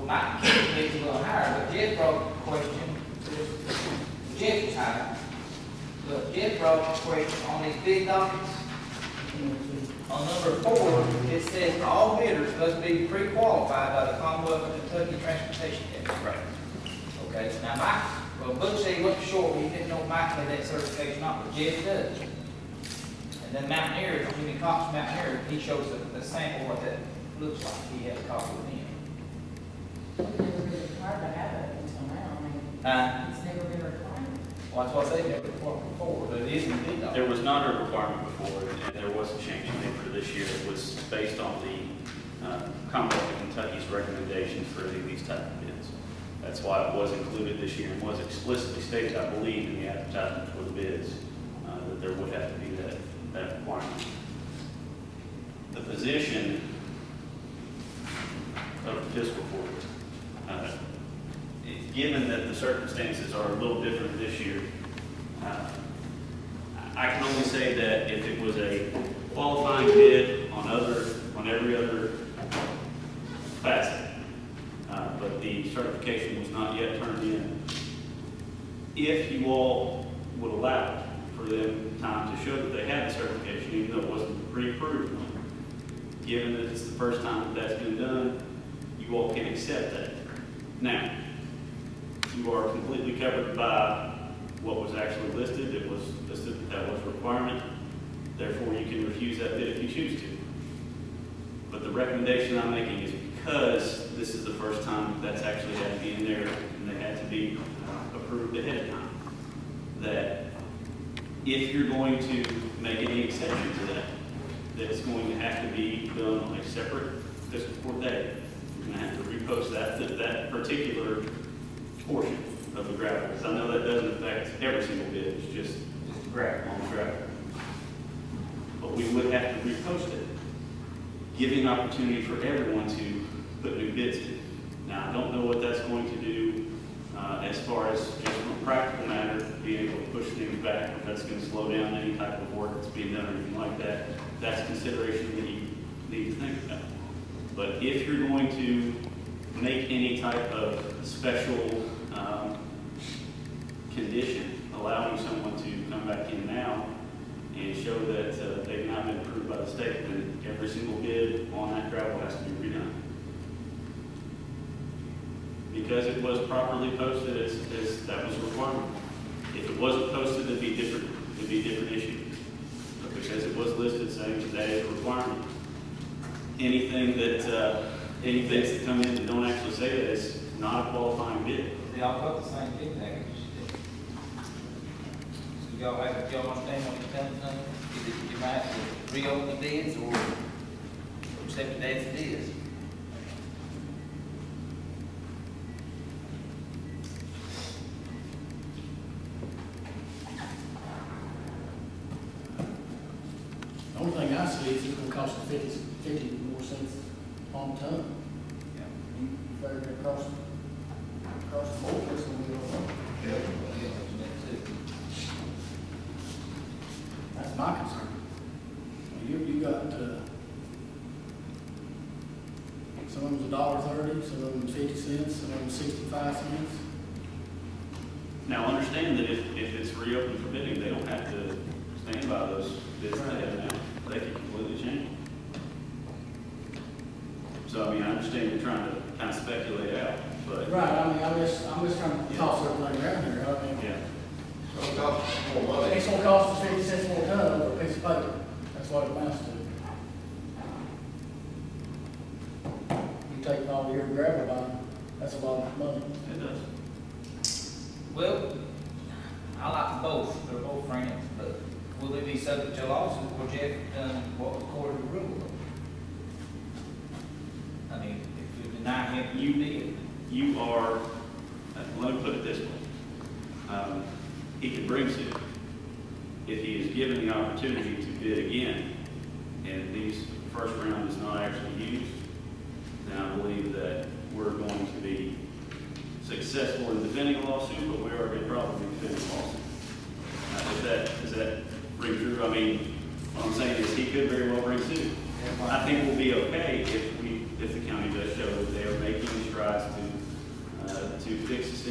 my kids a little higher, but Jeff brought the question, Jeff was higher. But Jeff brought the question on these bid documents. On number 4, it says all bidders must be pre-qualified by the Commonwealth of Kentucky Transportation Tax. Right. Okay, now Mike, well, Butch said he wasn't sure, he didn't know if Mike had that certification or not, but Jeff does. And then Mountaineer, Jimmy Cox Mountaineer, he shows a sample of what that looks like. He has a copy with him. It's never been required to have it until now. I mean, it's never been required. Well, that's what they never required before, but it is in the bid document. There was not a requirement before, and there was a change made for this year. It was based on the Commonwealth of Kentucky's recommendations for these type of bids. That's why it was included this year and was explicitly stated, I believe, in the advertisement for the bids, that there would have to be that requirement. The position of the fiscal court, given that the circumstances are a little different this year, I can only say that if it was a qualifying bid on every other facet, but the certification was not yet turned in, if you all would allow it for them time to show that they had the certification, even though it wasn't pre-approved, given that it's the first time that that's been done, you all can accept that. Now, you are completely covered by what was actually listed. It was listed that was a requirement. Therefore, you can refuse that bid if you choose to. But the recommendation I'm making is because this is the first time that's actually had to be in there and they had to be approved ahead of time, that if you're going to make any exception to that, that it's going to have to be done on a separate fiscal court day. You're going to have to repost that particular portion of the gravel, because I know that doesn't affect every single bid, it's just gravel on the gravel. But we would have to repost it, giving opportunity for everyone to put new bids in. Now, I don't know what that's going to do as far as just from a practical matter, being able to push things back, if that's going to slow down any type of work that's being done or anything like that. That's consideration that you need to think about. But if you're going to make any type of special condition allowing someone to come back in now and show that they've not been approved by the state, then every single bid on that gravel has to be redone. Because it was properly posted, that was a requirement. If it wasn't posted, it'd be a different issue. But because it was listed saying that is a requirement, anything that come in that don't actually say that is not a qualifying bid. They all got the same bid package. Y'all understand what you're telling us? Either you might have to reopen the bids or accept it as it is. The only thing I see is it's gonna cost us 50 more cents on ton. Yeah. You better get across the board, it's gonna be a lot. That's my concern. You got, some of them's $1.30, some of them 50 cents, some of them 65 cents. Now, understand that if it's reopened for bidding, they don't have to stand by those bids they have now. They can completely change. So, I mean, I understand you're trying to kind of speculate out, but. Right, I mean, I'm just trying to toss everything around here. I mean, Yeah. So it costs more money. it's gonna cost us 50 cents more a ton over a piece of paper. That's what it amounts to. You take all your gravel buying, that's a lot of money. It does. Well, I like them both. They're both friends, but will they be subject to lawsuit or Jeff done what the court of rule? I mean, if you deny him, you did. You are, let me put it this way. He can bring suit if he is given the opportunity to bid again, and these first round is not actually used, then I believe that we're going to be successful in defending a lawsuit, but we are going to probably defend a lawsuit. Does that ring true? I mean, what I'm saying is he could very well bring suit. I think we'll be okay if the county does show that they are making strides to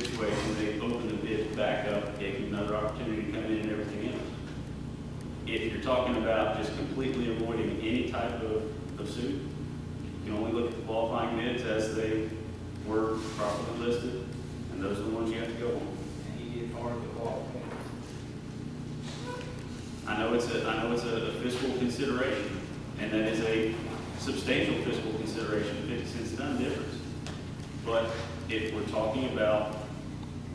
situation, they opened the bid back up, gave you another opportunity to come in and everything else. If you're talking about just completely avoiding any type of suit, you can only look at the qualifying bids as they were properly listed, and those are the ones you have to go on. And you get part of the qualification. I know it's a fiscal consideration, and that is a substantial fiscal consideration, 50 cents a ton difference. But if we're talking about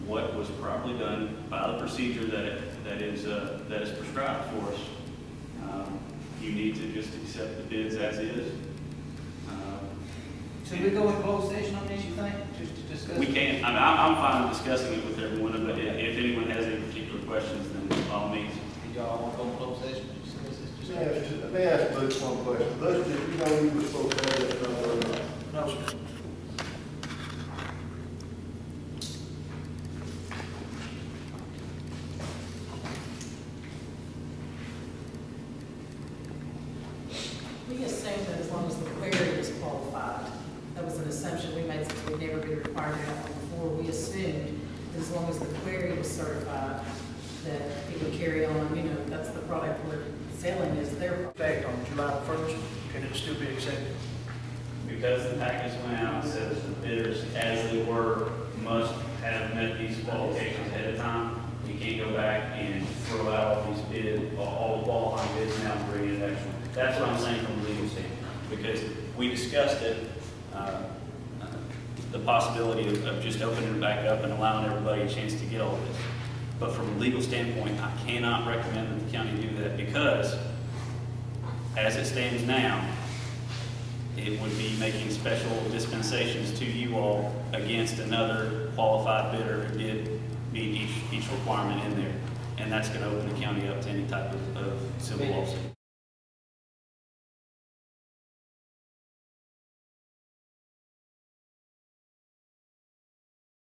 what was properly done by the procedure that is prescribed for us, you need to just accept the bids as is. Should we go in closed session on this, you think, just to discuss? We can. I'm fine discussing it with everyone, but if anyone has any particular questions, then by all means. Did y'all want to go in closed session to discuss this? Let me ask Butch one question. Butch, did you know you were supposed to have that number or not? No, sir. We assumed that as long as the query was qualified, that was an assumption we made since we'd never been required to have one before. We assumed that as long as the query was certified, that it would carry on, you know, that's the product we're selling is their product. Effect on July 1st, can it still be accepted? Because the package went out and says the bidders, as they were, must have met these qualifications ahead of time. You can't go back and throw out all these bids, all the qualifying bids now and bring in an extra. That's what I'm saying from a legal standpoint, because we discussed it, the possibility of just opening it back up and allowing everybody a chance to get all this. But from a legal standpoint, I cannot recommend that the county do that, because as it stands now, it would be making special dispensations to you all against another qualified bidder who did meet each requirement in there. And that's going to open the county up to any type of civil lawsuit.